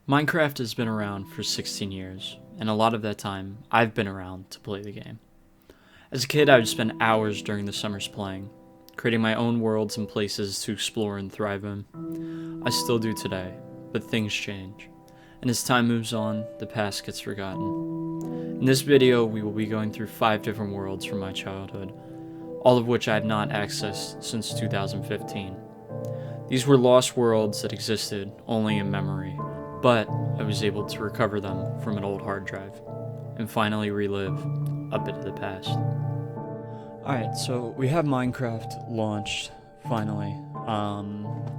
Minecraft has been around for 16 years, and a lot of that time, I've been around to play the game. As a kid, I would spend hours during the summers playing, creating my own worlds and places to explore and thrive in. I still do today, but things change. And as time moves on, the past gets forgotten. In this video, we will be going through 5 different worlds from my childhood, all of which I have not accessed since 2015. These were lost worlds that existed only in memory, but I was able to recover them from an old hard drive and finally relive a bit of the past. Alright, so we have Minecraft launched finally.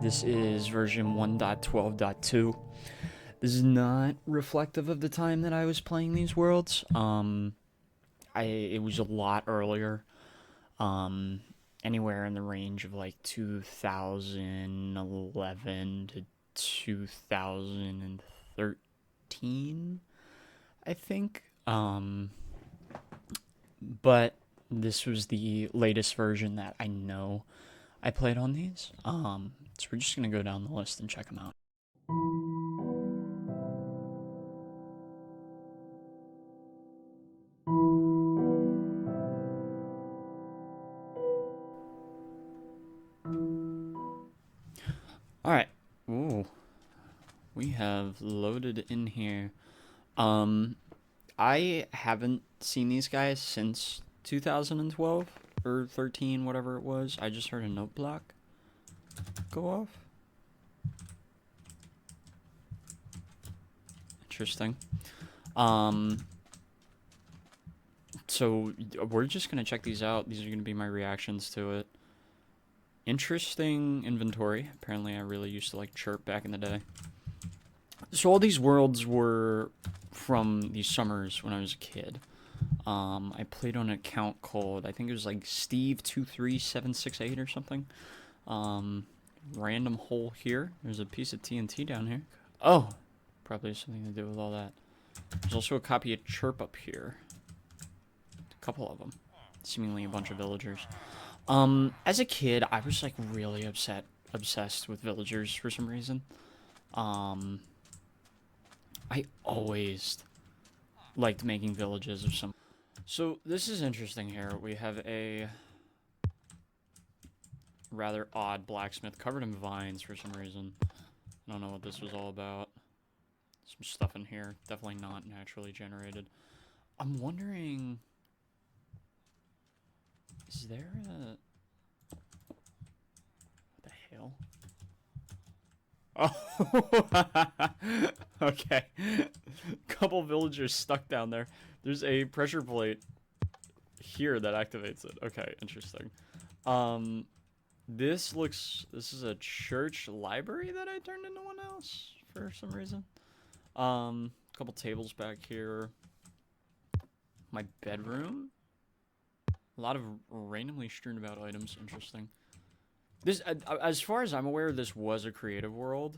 This is version 1.12.2. This is not reflective of the time that I was playing these worlds. It was a lot earlier. Anywhere in the range of like 2011 to 2013, I think. But this was the latest version that I know I played on these. So we're just gonna go down the list and check them out. Alright. Ooh. We have loaded in here. I haven't seen these guys since 2012 or 13, whatever it was. I just heard a note block go off. Interesting. So we're just gonna check these out. These are gonna be my reactions to it. Interesting inventory. Apparently I really used to like chirp back in the day. So all these worlds were from these summers when I was a kid. I played on an account called, I think it was like Steve23768 or something. Random hole here. There's a piece of TNT down here. Oh, probably has something to do with all that. There's also a copy of Chirp up here. A couple of them. Seemingly a bunch of villagers. As a kid, I was like really obsessed with villagers for some reason. I always liked making villages of some. So this is interesting here. We have a rather odd blacksmith covered in vines for some reason. I don't know what this was all about. Some stuff in here. Definitely not naturally generated. I'm wondering, is there a... What the hell? Oh, okay. Couple villagers stuck down there. There's a pressure plate here that activates it. Okay, interesting. This is a church library that I turned into one else for some reason. Couple tables back here. My bedroom. A lot of randomly strewn about items. Interesting. This, as far as I'm aware, this was a creative world.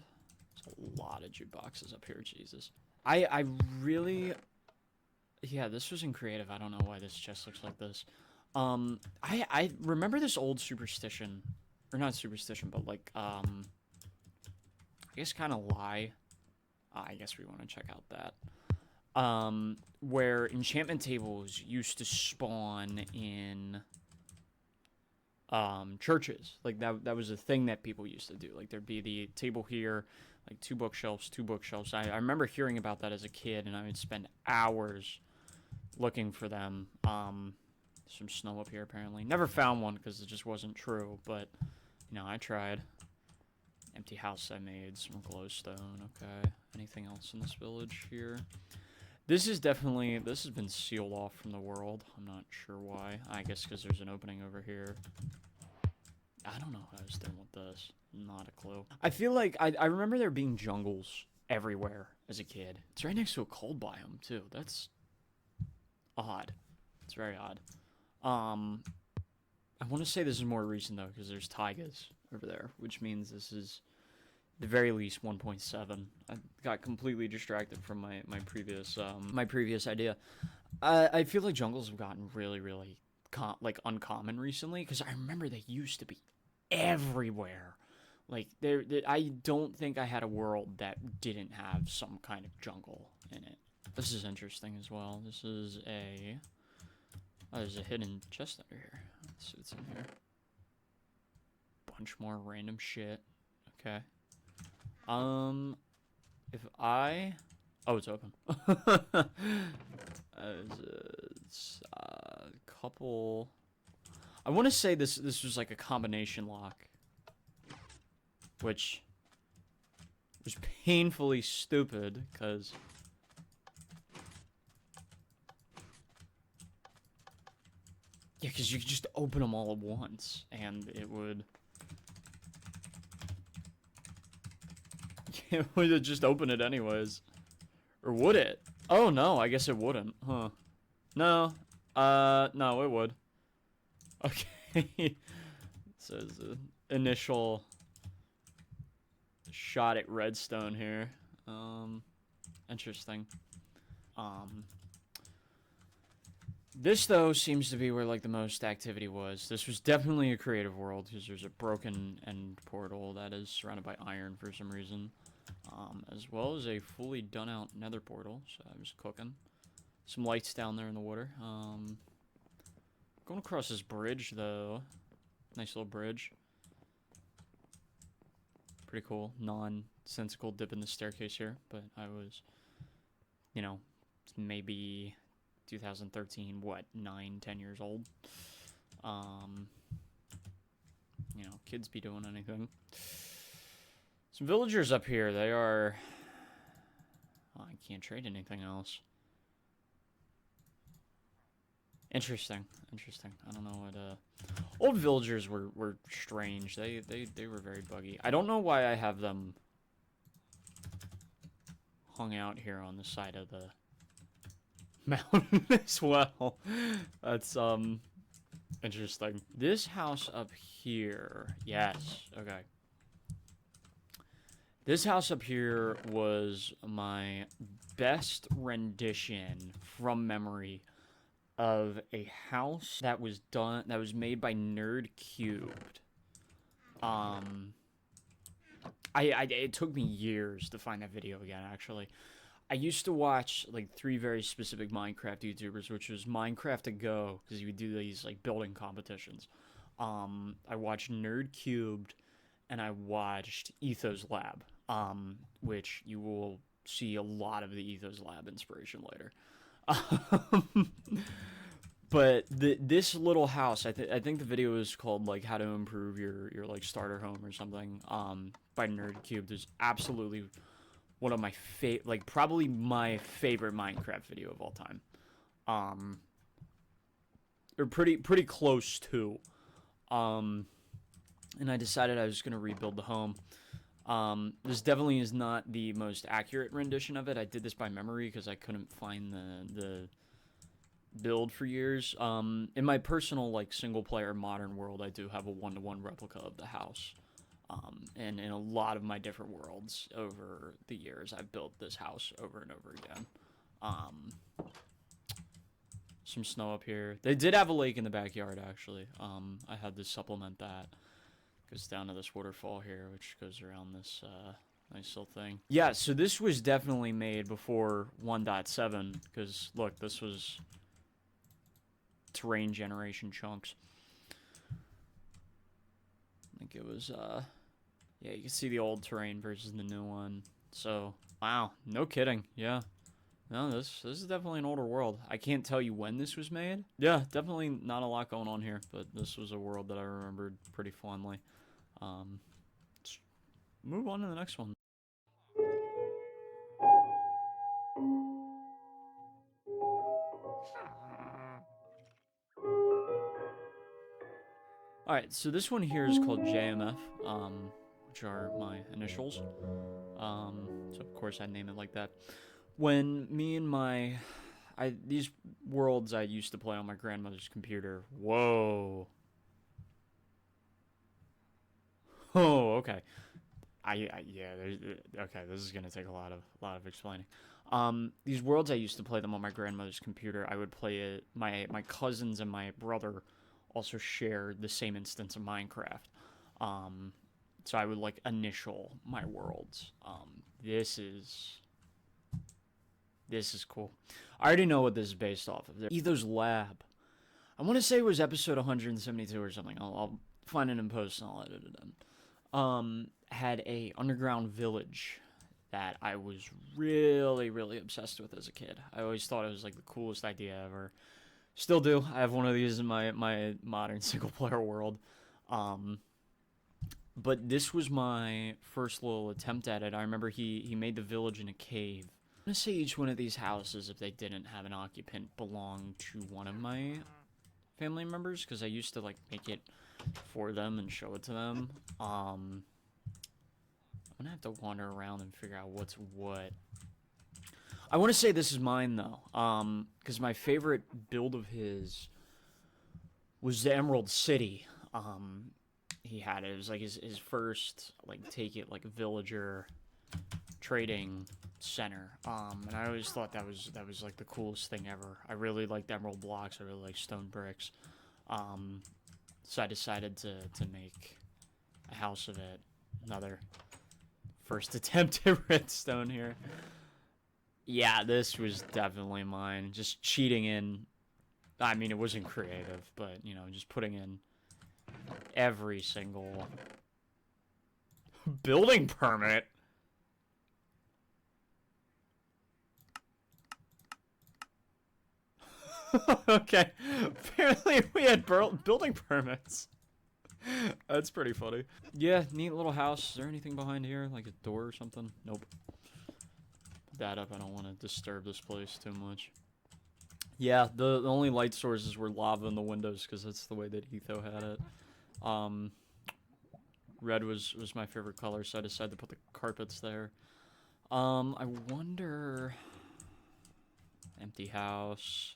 There's a lot of jukeboxes up here, Jesus. I really... Yeah, this was in creative. I don't know why this chest looks like this. I remember this old superstition. Or not superstition, but like, I guess kind of lie. I guess we want to check out that. Where enchantment tables used to spawn in... churches. Like that was a thing that people used to do. Like there'd be the table here, like two bookshelves. I remember hearing about that as a kid, and I would spend hours looking for them. Some snow up here apparently. Never found one because it just wasn't true, but you know, I tried. Empty house I made, some glowstone. Okay. Anything else in this village here? This has been sealed off from the world. I'm not sure why. I guess because there's an opening over here. I don't know what I was doing with this. Not a clue. I feel like I remember there being jungles everywhere as a kid. It's right next to a cold biome too. That's odd. It's very odd. I want to say this is more recent though because there's taigas over there, which means this is the very least 1.7. I got completely distracted from my previous idea. I feel like jungles have gotten really uncommon recently because I remember they used to be everywhere Like, I don't think I had a world that didn't have some kind of jungle in it. This is interesting as well. This is a... Oh, there's a hidden chest under here. Let's see what's in here. Bunch more random shit. Okay. If I... Oh, it's open. It's a couple... I want to say this was like a combination lock. Which was painfully stupid, because... Yeah, because you could just open them all at once, and it would... It would just open it anyways. Or would it? Oh, no, I guess it wouldn't. Huh. No. No, it would. Okay. It says initial shot at redstone here. Interesting. This, though, seems to be where, like, the most activity was. This was definitely a creative world, because there's a broken end portal that is surrounded by iron for some reason. As well as a fully done-out nether portal, so I was cooking. Some lights down there in the water. Going across this bridge, though. Nice little bridge. Pretty cool. Nonsensical dip in the staircase here, but I was, you know, maybe 2013, what, 9, 10 years old. You know, kids be doing anything. Some villagers up here, they are... Oh, I can't trade anything else. Interesting. I don't know what, Old villagers were strange. They were very buggy. I don't know why I have them hung out here on the side of the mountain as well. That's, interesting. This house up here. Yes. Okay. This house up here was my best rendition from memory of a house that was made by Nerd Cubed. It took me years to find that video again, actually. I used to watch, like, 3 very specific Minecraft YouTubers, which was Minecraft to Go, because you would do these, like, building competitions. I watched Nerd Cubed, and I watched Ethos Lab, which you will see a lot of the Ethos Lab inspiration later. But this little house, I think the video is called, like, how to improve your like starter home or something, by Nerd Cubed. Is absolutely one of my probably my favorite Minecraft video of all time. Or pretty close to. And I decided I was gonna rebuild the home. This definitely is not the most accurate rendition of it. I did this by memory because I couldn't find the build for years. In my personal, like, single-player modern world, I do have a one-to-one replica of the house. And in a lot of my different worlds over the years, I've built this house over and over again. Some snow up here. They did have a lake in the backyard, actually. I had to supplement that. Goes down to this waterfall here, which goes around this nice little thing. Yeah, so this was definitely made before 1.7, because, look, this was terrain generation chunks. I think it was, yeah, you can see the old terrain versus the new one. So, wow, no kidding, yeah. No, this is definitely an older world. I can't tell you when this was made. Yeah, definitely not a lot going on here, but this was a world that I remembered pretty fondly. Let's move on to the next one. Alright, so this one here is called JMF, which are my initials. So of course I name it like that. When me and these worlds I used to play on my grandmother's computer. Whoa. Oh, okay. Yeah, okay, this is gonna take a lot of explaining. These worlds I used to play them on my grandmother's computer. I would play it. My cousins and my brother also shared the same instance of Minecraft. So I would like initial my worlds. This is cool. I already know what this is based off of. Etho's Lab. I want to say it was episode 172 or something. I'll find it in post and I'll edit it in. Had a underground village that I was really, really obsessed with as a kid. I always thought it was like the coolest idea ever. Still do. I have one of these in my modern single player world. But this was my first little attempt at it. I remember he made the village in a cave. I'm going to say each one of these houses, if they didn't have an occupant, belonged to one of my family members, because I used to like make it for them and show it to them. I'm going to have to wander around and figure out what's what. I want to say this is mine, though, because my favorite build of his was the Emerald City. He had it. It was like his first, like, take it, like, villager trading center. And I always thought that was like the coolest thing ever. I really liked emerald blocks. I really liked stone bricks. So I decided to make a house of it. Another first attempt at redstone here. Yeah, this was definitely mine. Just cheating in. I mean, it wasn't creative, but, you know, just putting in every single building permit. Okay, apparently we had building permits. That's pretty funny. Yeah, neat little house. Is there anything behind here? Like a door or something? Nope. Put that up. I don't want to disturb this place too much. Yeah, the only light sources were lava in the windows because that's the way that Etho had it. Red was my favorite color, so I decided to put the carpets there. I wonder... Empty house.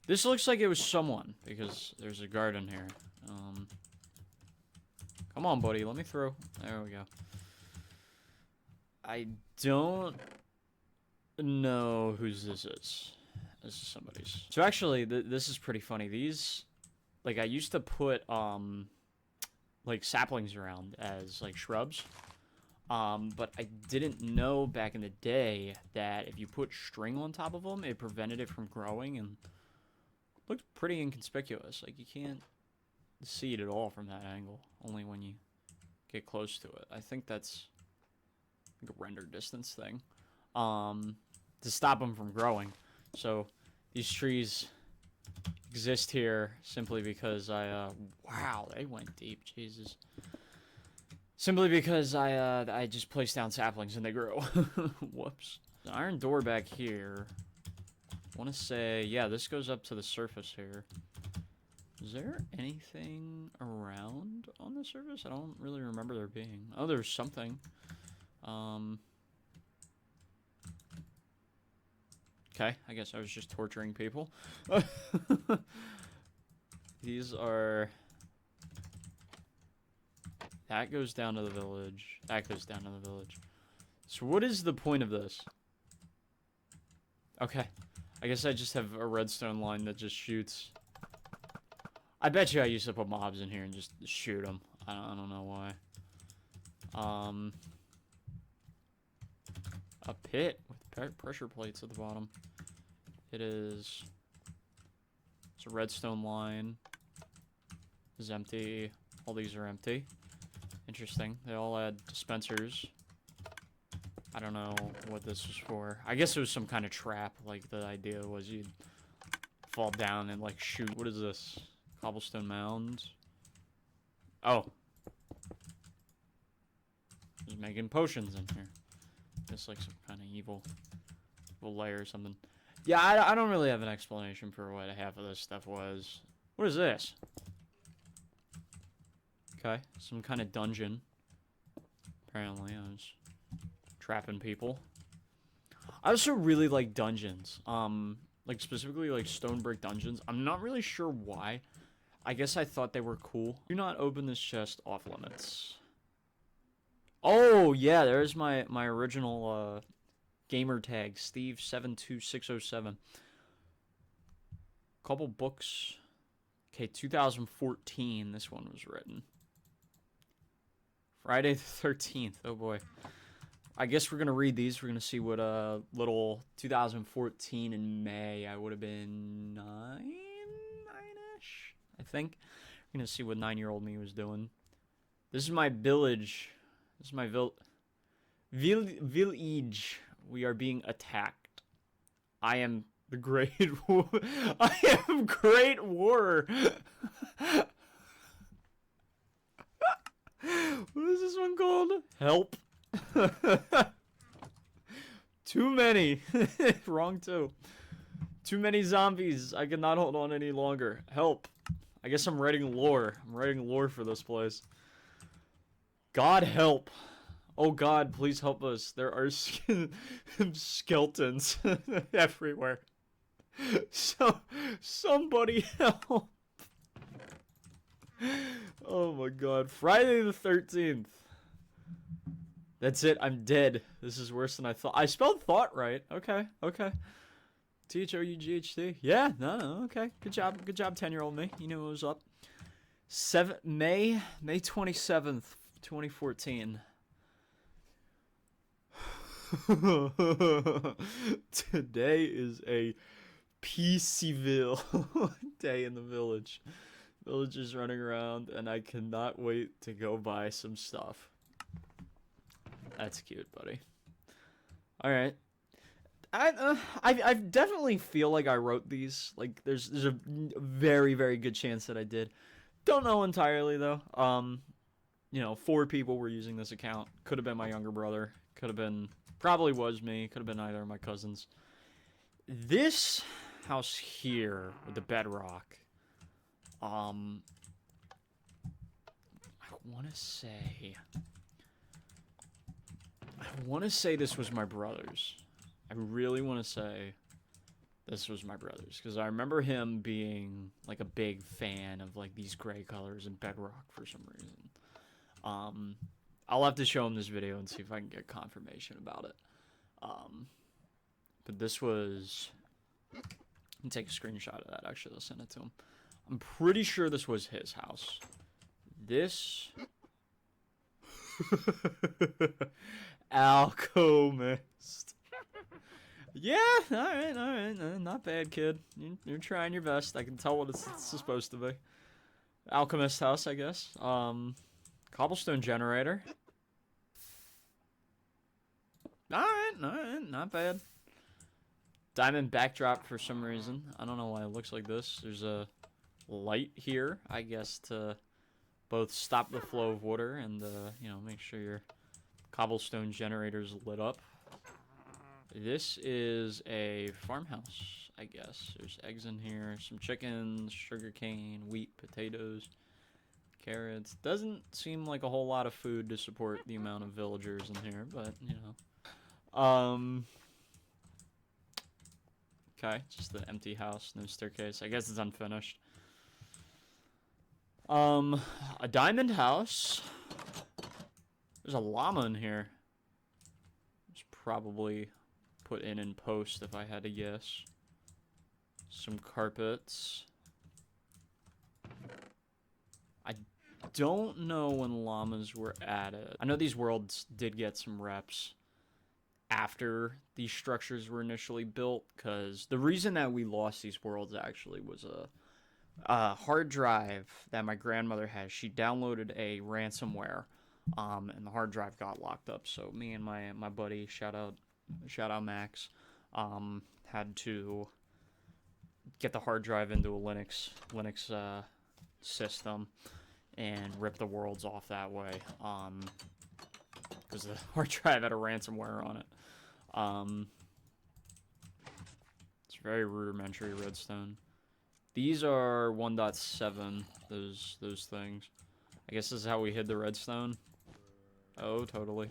This looks like it was someone, because there's a garden here. Come on, buddy, let me through. There we go. I don't know whose this is. This is somebody's. So actually, this is pretty funny. These, like, I used to put, like, saplings around as, like, shrubs. But I didn't know back in the day that if you put string on top of them, it prevented it from growing, and looked pretty inconspicuous. Like, you can't see it at all from that angle, only when you get close to it. I think that's like a render distance thing, to stop them from growing. So these trees exist here simply because wow, they went deep, Jesus. Simply because I just placed down saplings and they grew. Whoops. The iron door back here. I want to say, yeah, this goes up to the surface here. Is there anything around on the surface? I don't really remember there being. Oh, there's something. Okay, I guess I was just torturing people. These are... That goes down to the village. That goes down to the village. So what is the point of this? Okay. I guess I just have a redstone line that just shoots. I bet you I used to put mobs in here and just shoot them. I don't know why. A pit with pressure plates at the bottom. It is... It's a redstone line. It's empty. All these are empty. Interesting. They all had dispensers. I don't know what this was for. I guess it was some kind of trap. Like, the idea was you'd fall down and, like, shoot. What is this? Cobblestone mound. Oh. Just making potions in here. Just like some kind of evil layer or something. Yeah, I don't really have an explanation for what half of this stuff was. What is this? Okay, some kind of dungeon. Apparently, I was trapping people. I also really like dungeons. Like, specifically, like, stone brick dungeons. I'm not really sure why. I guess I thought they were cool. Do not open this chest off limits. Oh, yeah, there's my original, gamer tag, Steve72607. Couple books. Okay, 2014, this one was written. Friday the 13th. Oh boy. I guess we're gonna read these. We're gonna see what little 2014 in May. I would have been nine-ish, I think. We're gonna see what 9-year-old me was doing. This is my village. This is my village. We are being attacked. I am the Great War. I am Great War. What is this one called? Help. Too many. Wrong too. Too many zombies. I cannot hold on any longer. Help. I guess I'm writing lore. I'm writing lore for this place. God help. Oh God, please help us. There are skeletons everywhere. So, somebody help. Oh my God. Friday the 13th. That's it. I'm dead. This is worse than I thought. I spelled thought right. Okay. Okay. THOUGHT. Yeah. No. Okay. Good job. Good job, 10-year-old me. You knew what was up. May 27th, 2014. Today is a peaceville day in the village. Villagers running around, and I cannot wait to go buy some stuff. That's cute, buddy. All right. I definitely feel like I wrote these. Like, there's a very, very good chance that I did. Don't know entirely though. You know, 4 people were using this account. Could have been my younger brother. Could have been, probably was me. Could have been either of my cousins. This house here with the bedrock. I want to say this was my brother's. I really want to say this was my brother's, because I remember him being like a big fan of like these gray colors and bedrock for some reason. I'll have to show him this video and see if I can get confirmation about it. But this was... Let me take a screenshot of that. Actually, I'll send it to him. I'm pretty sure this was his house. This... Alchemist. Yeah, alright. Not bad, kid. You're trying your best. I can tell what it's supposed to be. Alchemist house, I guess. Cobblestone generator. Alright, not bad. Diamond backdrop for some reason. I don't know why it looks like this. There's a light here, I guess, to both stop the flow of water and, you know, make sure your cobblestone generator's lit up. This is a farmhouse, I guess. There's eggs in here, some chickens, sugarcane, wheat, potatoes, carrots. Doesn't seem like a whole lot of food to support the amount of villagers in here, but, you know. Okay, just the empty house, no staircase. I guess it's unfinished. A diamond house. There's a llama in here. It's probably put in post if I had to guess. Some carpets. I don't know when llamas were added. I know these worlds did get some reps after these structures were initially built, because the reason that we lost these worlds actually was a hard drive that my grandmother has. She downloaded a ransomware, and the hard drive got locked up. So me and my buddy, shout out Max, had to get the hard drive into a Linux system and rip the worlds off that way. Because the hard drive had a ransomware on it. It's very rudimentary redstone. These are 1.7, those things. I guess this is how we hid the redstone. Oh, totally.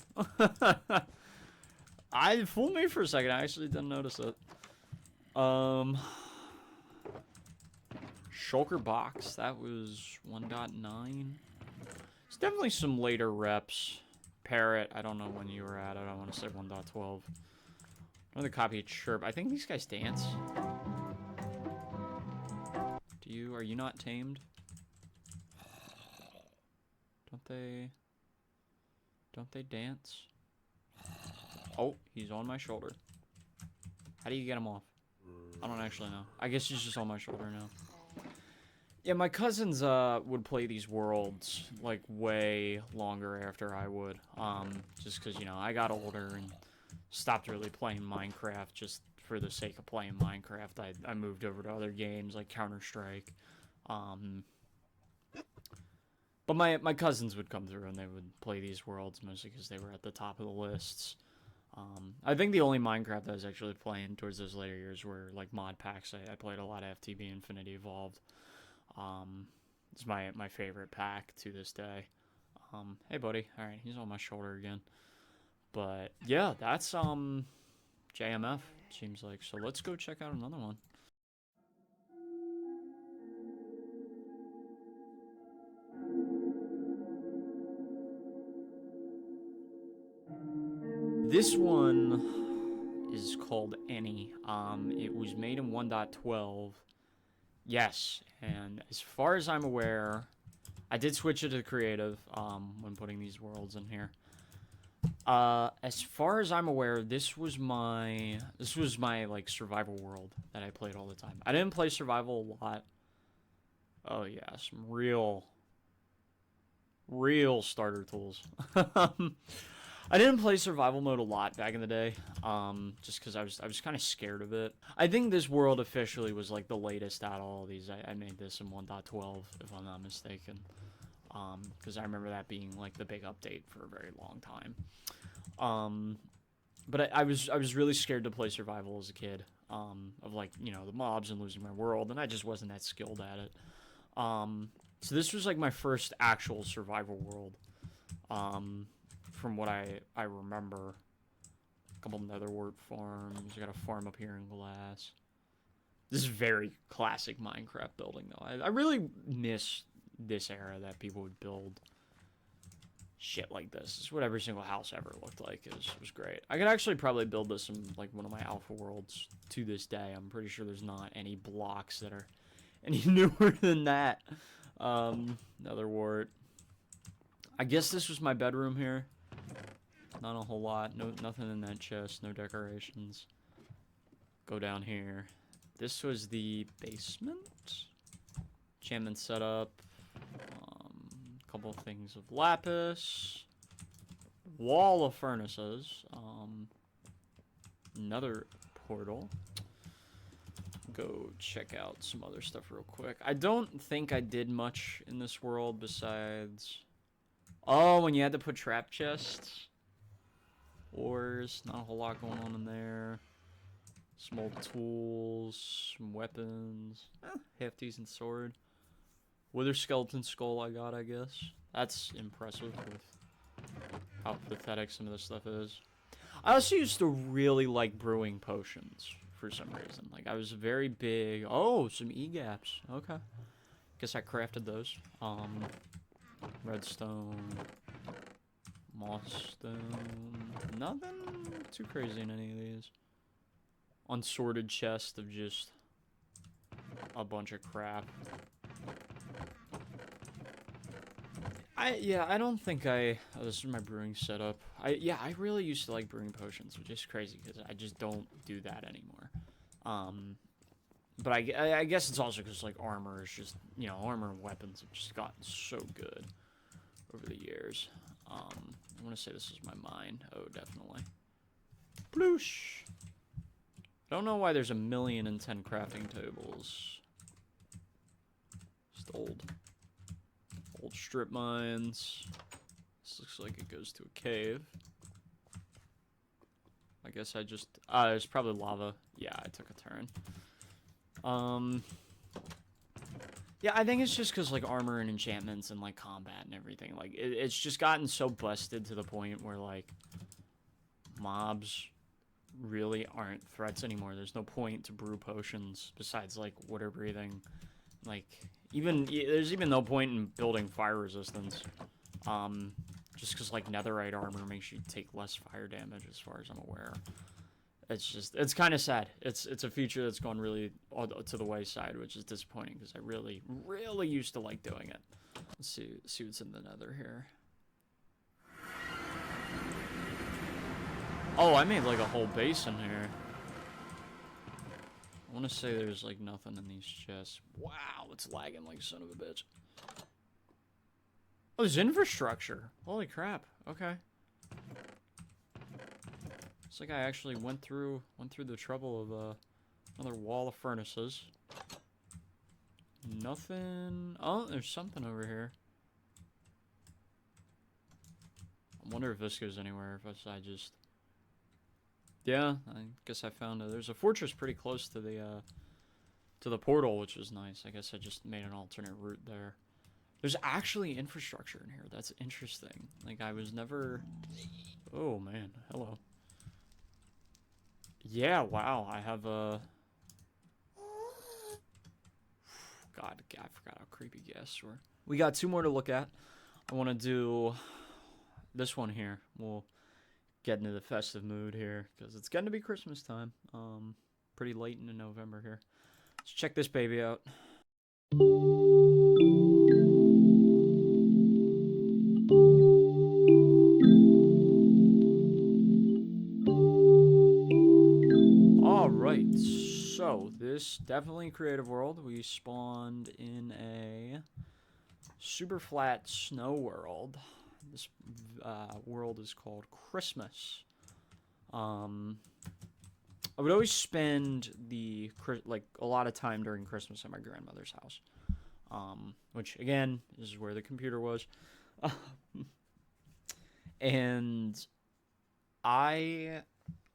I fooled me for a second. I actually didn't notice it. Shulker box. That was 1.9. It's definitely some later reps. Parrot. I don't know when you were at it. I want to say 1.12. Another copy of Chirp. I think these guys dance. Are you not tamed? Don't they? Don't they dance? Oh, he's on my shoulder. How do you get him off? I don't actually know. I guess he's just on my shoulder now. Yeah, my cousins would play these worlds like way longer after I would. Just because, you know, I got older and stopped really playing Minecraft just for the sake of playing Minecraft. I moved over to other games like Counter-Strike. But my cousins would come through and they would play these worlds mostly because they were at the top of the lists. I think the only Minecraft I was actually playing towards those later years were like mod packs. I played a lot of FTB Infinity Evolved. It's my favorite pack to this day. Hey buddy, all right, he's on my shoulder again. But yeah, that's JMF seems like. So let's go check out another one. This one is called Any. It was made in 1.12. Yes, and as far as I'm aware, I did switch it to creative when putting these worlds in here. As far as I'm aware, this was my like survival world that I played all the time. I didn't play survival a lot. Oh yeah, some real starter tools. I didn't play survival mode a lot back in the day, just because I was kind of scared of it. I think this world officially was like the latest out of all these. I made this in 1.12, if I'm not mistaken, because I remember that being like the big update for a very long time. But I was really scared to play survival as a kid, of like, you know, the mobs and losing my world, and I just wasn't that skilled at it. So this was like my first actual survival world. From what I remember. A couple netherwort farms. I got a farm up here in glass. This is very classic Minecraft building, though. I really miss this era that people would build shit like this. This is what every single house ever looked like. It was great. I could actually probably build this in like one of my alpha worlds to this day. I'm pretty sure there's not any blocks that are any newer than that. Netherwort. I guess this was my bedroom here. Not a whole lot. Nothing in that chest. No decorations. Go down here. This was the basement. Enchantment setup. Couple of things of lapis. Wall of furnaces. Another portal. Go check out some other stuff real quick. I don't think I did much in this world besides... Oh, when you had to put trap chests. Ores, not a whole lot going on in there. Some old tools, some weapons. Half decent sword. Wither skeleton skull I got, I guess. That's impressive with how pathetic some of this stuff is. I also used to really like brewing potions for some reason. Like, I was very big... Oh, some E-gaps. Okay. Guess I crafted those. Redstone, moss stone, nothing too crazy in any of these. Unsorted chest of just a bunch of crap. I don't think oh, this is my brewing setup. I really used to like brewing potions, which is crazy because I just don't do that anymore. But I guess it's also because like armor is just, you know, armor and weapons have just gotten so good over the years. I want to say this is my mine. Oh, definitely. Bloosh. I don't know why there's 1,010,000 crafting tables. Just old strip mines. This looks like it goes to a cave. I guess I just... there's probably lava. Yeah, I took a turn. Yeah, I think it's just because, like, armor and enchantments and, like, combat and everything. Like, it's just gotten so busted to the point where, like, mobs really aren't threats anymore. There's no point to brew potions besides, like, water breathing. Like, there's even no point in building fire resistance. Just because, like, netherite armor makes you take less fire damage as far as I'm aware. It's kind of sad. It's a feature that's gone really to the wayside, which is disappointing because I really used to like doing it. Let's see what's in the nether here. Oh, I made like a whole base in here. I want to say there's like nothing in these chests. Wow, it's lagging like son of a bitch. Oh, there's infrastructure. Holy crap. Okay. It's like I actually went through the trouble of another wall of furnaces. Nothing. Oh, there's something over here. I wonder if this goes anywhere. If I just. Yeah, I guess I found it. There's a fortress pretty close to the portal, which is nice. I guess I just made an alternate route there. There's actually infrastructure in here. That's interesting. Like, I was never... Oh, man. Hello. Yeah, wow. I have a... God, I forgot how creepy guests were. We got 2 more to look at. I want to do this one here. We'll get into the festive mood here, because it's getting to be Christmas time. Pretty late into November here. Let's check this baby out. Alright, so this definitely creative world. We spawned in a super flat snow world. This world is called Christmas. I would always spend a lot of time during Christmas at my grandmother's house. Which again is where the computer was. And I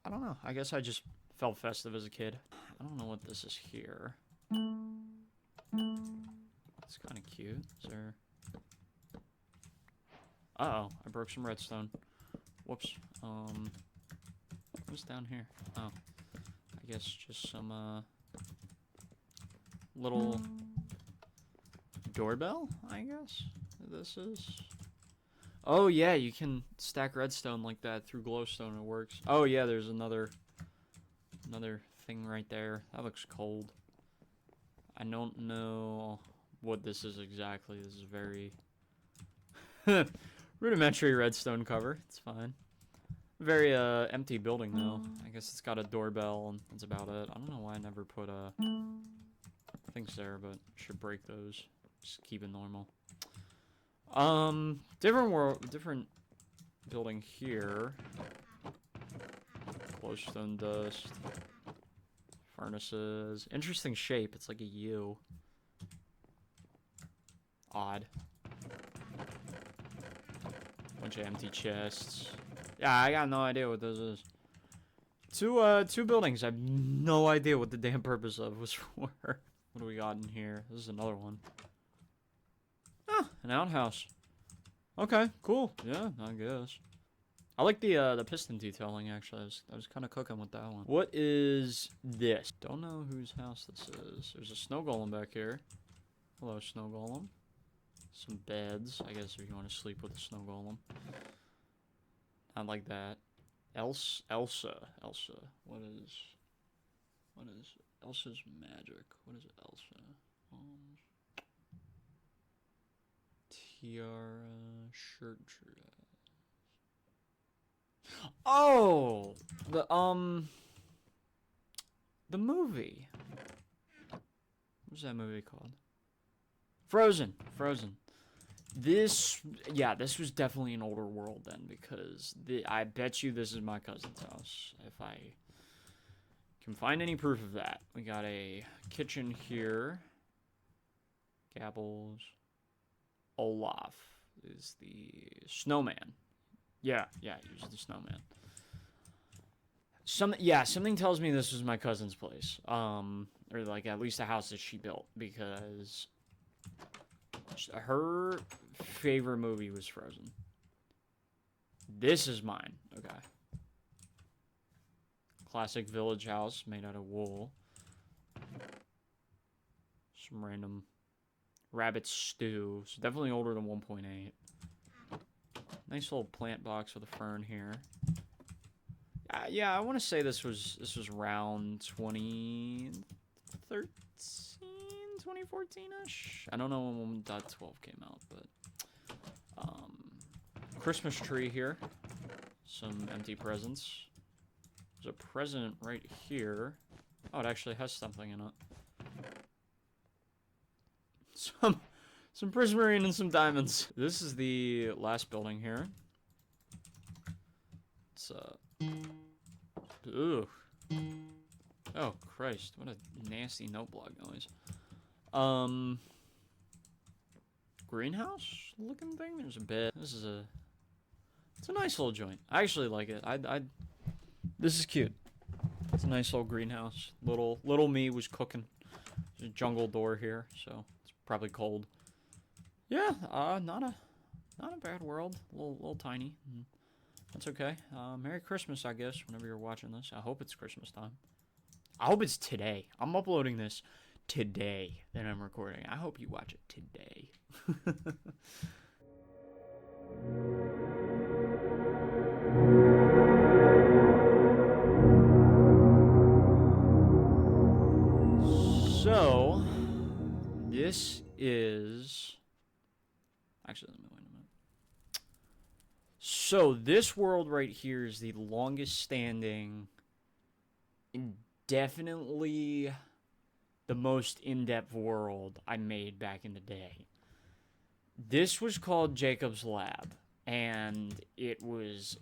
don't know. I guess I just felt festive as a kid. I don't know what this is here. It's kind of cute. Is there... Uh-oh, I broke some redstone. Whoops. What's down here? Oh, I guess just some, little doorbell, I guess this is. Oh, yeah, you can stack redstone like that through glowstone. It works. Oh, yeah, there's another thing right there. That looks cold. I don't know what this is exactly. This is very rudimentary redstone cover. It's fine. Very empty building though. I guess it's got a doorbell and that's about it. I don't know why I never put things there, but should break those. Just keep it normal. Different building here. Glowstone dust. Furnaces. Interesting shape. It's like a U. Odd. Bunch of empty chests. Yeah, I got no idea what this is. Two buildings. I have no idea what the damn purpose of was for. What do we got in here? This is another one. Ah, an outhouse. Okay, cool. Yeah, I guess. I like the piston detailing, actually. I was kind of cooking with that one. What is this? Don't know whose house this is. There's a snow golem back here. Hello, snow golem. Some beds, I guess, if you want to sleep with a snow golem. I like that. Elsa. What is Elsa's magic? What is Elsa? Tiara, shirt dress. Oh, the movie. What's that movie called? Frozen. This was definitely an older world then, because I bet you this is my cousin's house, if I can find any proof of that. We got a kitchen here. Gabbles. Olaf is the snowman. Yeah, he's the snowman. Something tells me this was my cousin's place. Or like at least a house that she built, because her favorite movie was Frozen. This is mine. Okay. Classic village house made out of wool. Some random rabbit stew. So definitely older than 1.8. Nice little plant box with a fern here. Yeah, I want to say this was around 2013, 2014-ish. I don't know when 1.12 came out, but Christmas tree here. Some empty presents. There's a present right here. Oh, it actually has something in it. Some prismarine and some diamonds. This is the last building here. It's ooh. Oh Christ! What a nasty note block noise. Greenhouse looking thing. There's a bed. This is a. It's a nice little joint. I actually like it. This is cute. It's a nice little greenhouse. Little me was cooking. There's a jungle door here, so it's probably cold. Yeah, not a bad world. A little tiny. That's okay. Merry Christmas, I guess, whenever you're watching this. I hope it's Christmas time. I hope it's today. I'm uploading this today that I'm recording. I hope you watch it today. So, this is... Actually, let me wait a minute. So, this world right here is the longest standing, definitely the most in-depth world I made back in the day. This was called Jacob's Lab, and it was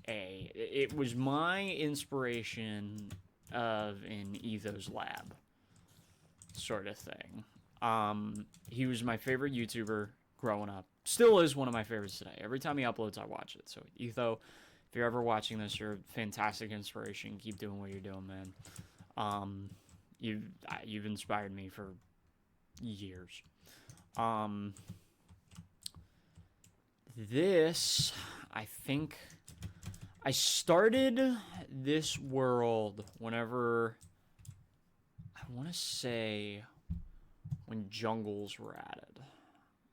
my inspiration of an Ethos lab sort of thing. He was my favorite YouTuber growing up. Still is one of my favorites today. Every time he uploads, I watch it. So, Etho, if you're ever watching this, you're a fantastic inspiration. Keep doing what you're doing, man. You've inspired me for years. This, I think, I started this world whenever, I want to say, when jungles were added.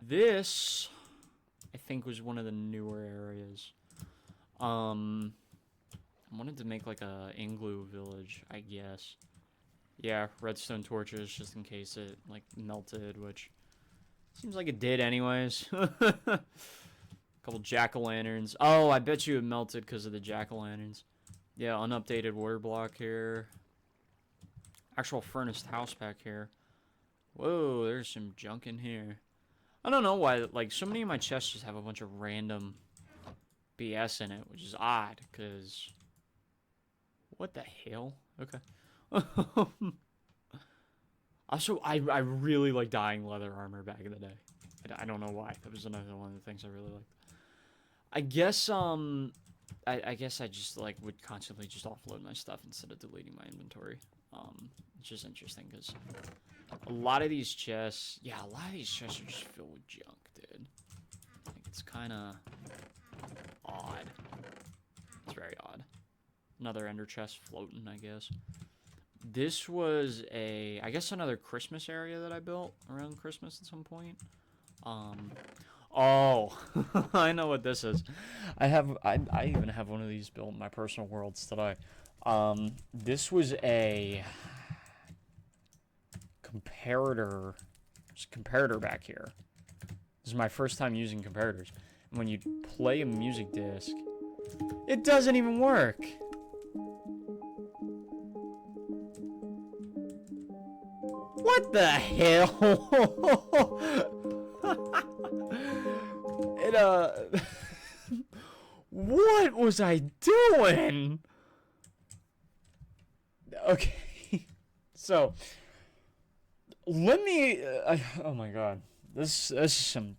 This, I think, was one of the newer areas. I wanted to make like a igloo village, I guess. Yeah, redstone torches just in case it like melted, which seems like it did anyways. Couple jack-o'-lanterns. Oh, I bet you it melted because of the jack-o'-lanterns. Yeah, unupdated water block here. Actual furnace house back here. Whoa, there's some junk in here. I don't know why, like, so many of my chests just have a bunch of random BS in it, which is odd, because... What the hell? Okay. Also, I really like dyeing leather armor back in the day. I don't know why. That was another one of the things I really liked. I guess, I guess I just, like, would constantly just offload my stuff instead of deleting my inventory. It's just interesting, because a lot of these chests... Yeah, a lot of these chests are just filled with junk, dude. Like, it's kind of odd. It's very odd. Another ender chest floating, I guess. This was I guess another Christmas area that I built around Christmas at some point. Oh, I know what this is. I even have one of these built in my personal worlds today. This was a comparator. There's a comparator back here. This is my first time using comparators. And when you play a music disc, it doesn't even work. What the hell? What was I doing? Okay. So, let me, oh my god. This is some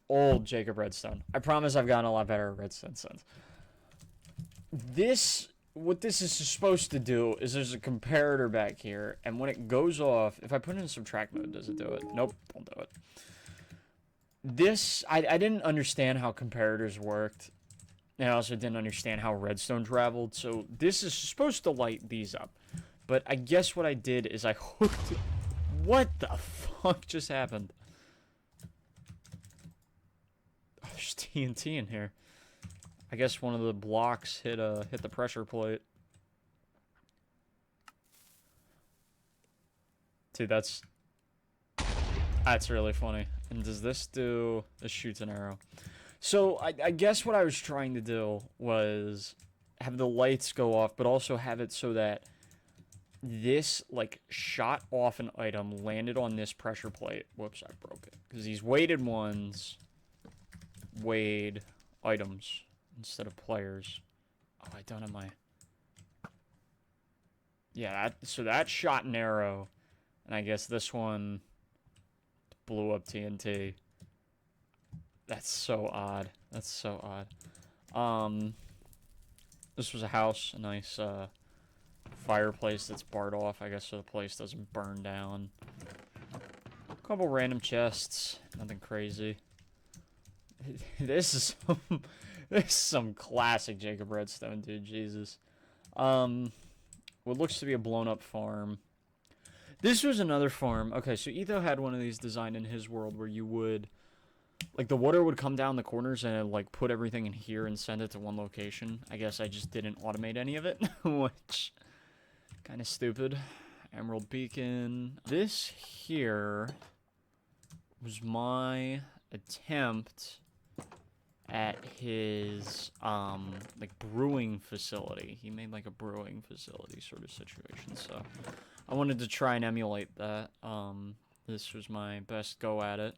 old Jacob Redstone. I promise I've gotten a lot better at redstone since. What this is supposed to do is there's a comparator back here, and when it goes off, if I put it in subtract mode, does it do it? Nope, don't do it. This, I didn't understand how comparators worked, and I also didn't understand how redstone traveled, so this is supposed to light these up. But I guess what I did is I hooked... What the fuck just happened? Oh, there's TNT in here. I guess one of the blocks hit the pressure plate. Dude, that's really funny. And does this do... This shoots an arrow. So, I guess what I was trying to do was... have the lights go off, but also have it so that this, like, shot off an item, landed on this pressure plate. Whoops, I broke it. Because these weighted ones weighed items instead of players. Oh, I don't have my... Yeah, so that shot an arrow. And I guess this one blew up TNT. That's so odd. That's so odd. This was a house, a nice fireplace that's barred off, I guess, so the place doesn't burn down. A couple random chests, nothing crazy. This is some classic Jacob Redstone, dude. Jesus. What looks to be a blown up farm. This was another farm. Okay, so Etho had one of these designed in his world where you would, like, the water would come down the corners and it'd, like, put everything in here and send it to one location. I guess I just didn't automate any of it, which kind of stupid. Emerald Beacon. This here was my attempt at his like, brewing facility. He made, like, a brewing facility sort of situation, so I wanted to try and emulate that. This was my best go at it.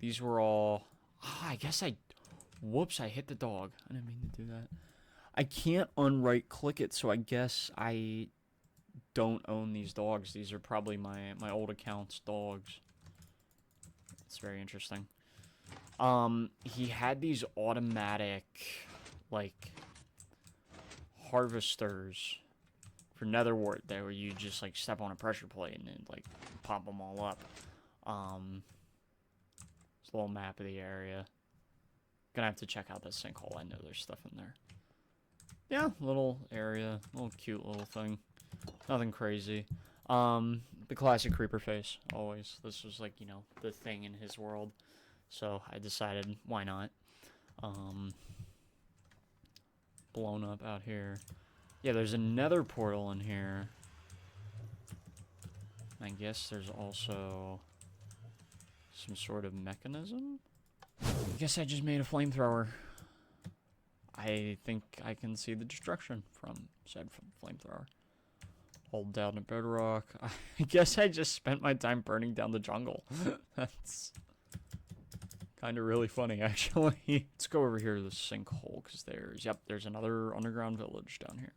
These were all... I guess I... Whoops, I hit the dog. I didn't mean to do that. I can't unright click it, so I guess I don't own these dogs. These are probably my old account's dogs. It's very interesting. He had these automatic, like, harvesters for nether wart there, where you just, like, step on a pressure plate and then, like, pop them all up. It's a little map of the area. Gonna have to check out this sinkhole. I know there's stuff in there. Yeah, little area, little cute little thing. Nothing crazy. The classic creeper face, always. This was, like, you know, the thing in his world. So I decided, why not? Blown up out here. Yeah, there's a nether portal in here. I guess there's also some sort of mechanism? I guess I just made a flamethrower. I think I can see the destruction from said flamethrower. Hold down the bedrock. I guess I just spent my time burning down the jungle. That's kind of really funny, actually. Let's go over here to the sinkhole, because there's another underground village down here.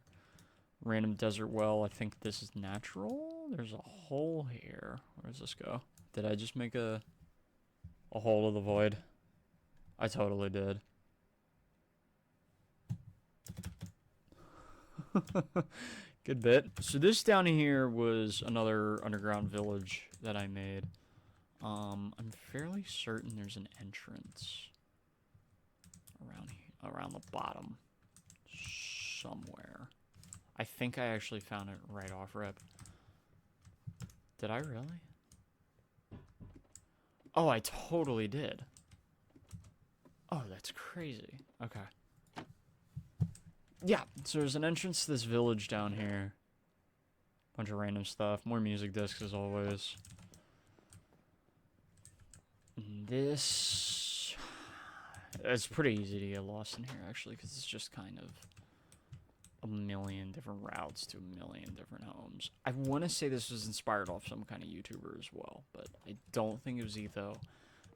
Random desert well. I think this is natural. There's a hole here. Where does this go? Did I just make a hole of the void? I totally did. Good bit. So this down here was another underground village that I made. I'm fairly certain there's an entrance around here, around the bottom somewhere. I think I actually found it right off rip. Did I really? Oh, I totally did. Oh, that's crazy. Okay. Yeah, so there's an entrance to this village down here. Bunch of random stuff. More music discs as always. This... It's pretty easy to get lost in here, actually, because it's just kind of a million different routes to a million different homes. I want to say this was inspired off some kind of YouTuber as well, but I don't think it was Etho.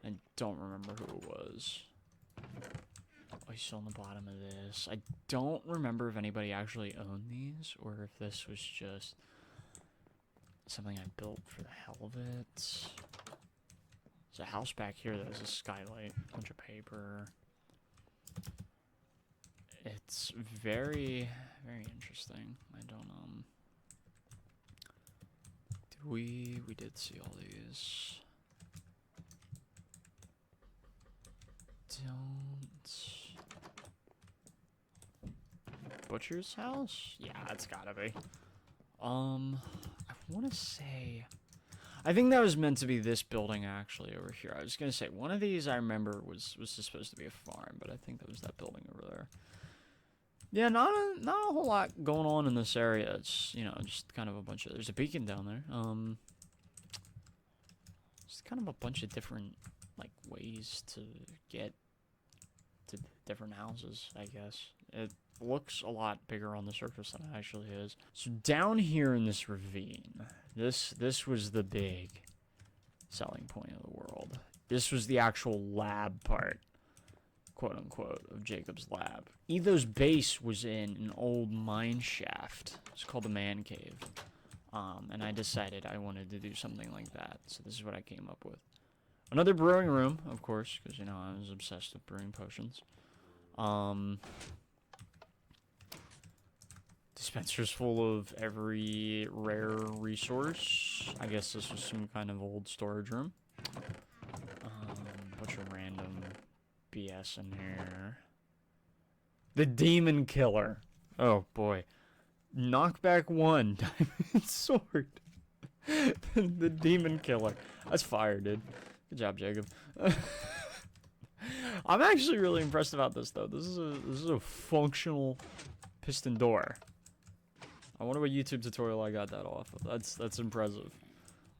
I don't remember who it was. Oh, he's still on the bottom of this. I don't remember if anybody actually owned these, or if this was just something I built for the hell of it. There's a house back here that has a skylight, a bunch of paper. It's very, very interesting. I don't, we did see all these. Don't... Butcher's house? Yeah, it's gotta be. I want to say... I think that was meant to be this building, actually, over here. I was gonna say, one of these I remember was supposed to be a farm, but I think that was that building over there. Yeah, not a whole lot going on in this area. It's, you know, just kind of a bunch of... There's a beacon down there. Just kind of a bunch of different, like, ways to get to different houses, I guess. It looks a lot bigger on the surface than it actually is. So down here in this ravine, this was the big selling point of the world. This was the actual lab part, quote unquote, of Jacob's lab. Etho's base was in an old mine shaft. It's called the man cave. And I decided I wanted to do something like that. So this is what I came up with. Another brewing room, of course, because, you know, I was obsessed with brewing potions. Dispensers full of every rare resource. I guess this was some kind of old storage room. Bunch of random BS in here. The Demon Killer. Oh, boy. Knockback 1. Diamond Sword. The Demon Killer. That's fire, dude. Good job, Jacob. I'm actually really impressed about this, though. This is a functional piston door. I wonder what YouTube tutorial I got that off of. That's impressive.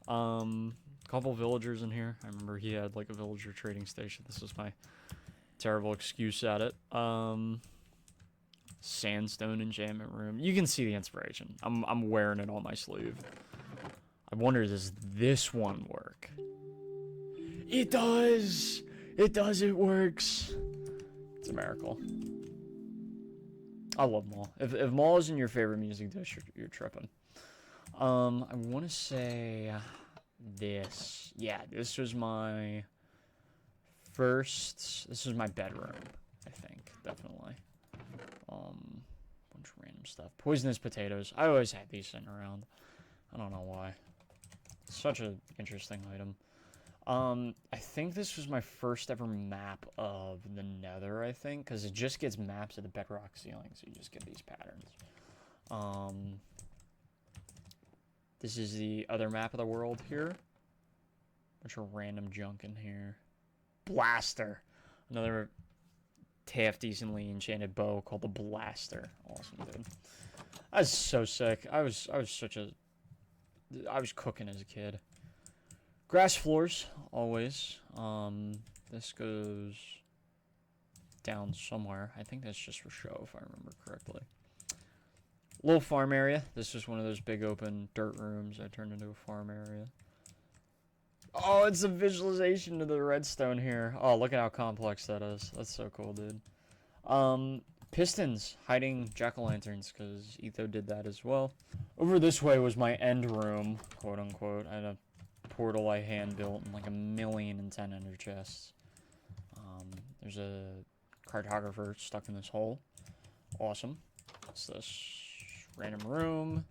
Couple villagers in here. I remember he had like a villager trading station. This was my terrible excuse at it. Sandstone enchantment room. You can see the inspiration. I'm wearing it on my sleeve. I wonder, does this one work? It does! It does, it works! It's a miracle. I love Maul. If Maul isn't your favorite music dish, you're tripping. I want to say this. Yeah, this was my first... This was my bedroom, I think, definitely. Bunch of random stuff. Poisonous potatoes. I always had these sitting around. I don't know why. It's such an interesting item. I think this was my first ever map of the Nether, I think, because it just gets maps of the bedrock ceiling, so you just get these patterns. This is the other map of the world here. Bunch of random junk in here. Blaster. Another half decently enchanted bow called the Blaster. Awesome, dude. That's so sick. I was cooking as a kid. Grass floors, always. This goes down somewhere. I think that's just for show, if I remember correctly. Little farm area. This is one of those big open dirt rooms I turned into a farm area. Oh, it's a visualization of the redstone here. Oh, look at how complex that is. That's so cool, dude. Pistons hiding jack-o'-lanterns, because Etho did that as well. Over this way was my end room, quote-unquote. I had a portal I hand-built and like 1,000,000 in 10 ender chests. There's a cartographer stuck in this hole. Awesome. What's this? Random room.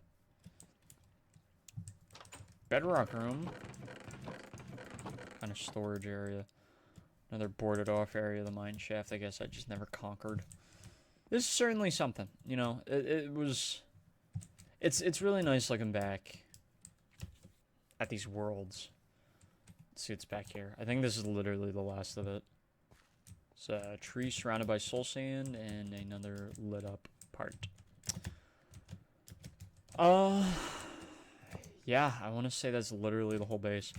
Bedrock room. Kind of storage area. Another boarded off area of the mine shaft I guess I just never conquered. This is certainly something, you know. It's really nice looking back at these worlds. Let's see what's back here. I think this is literally the last of it. It's a tree surrounded by soul sand and another lit up part. Yeah, I want to say that's literally the whole base.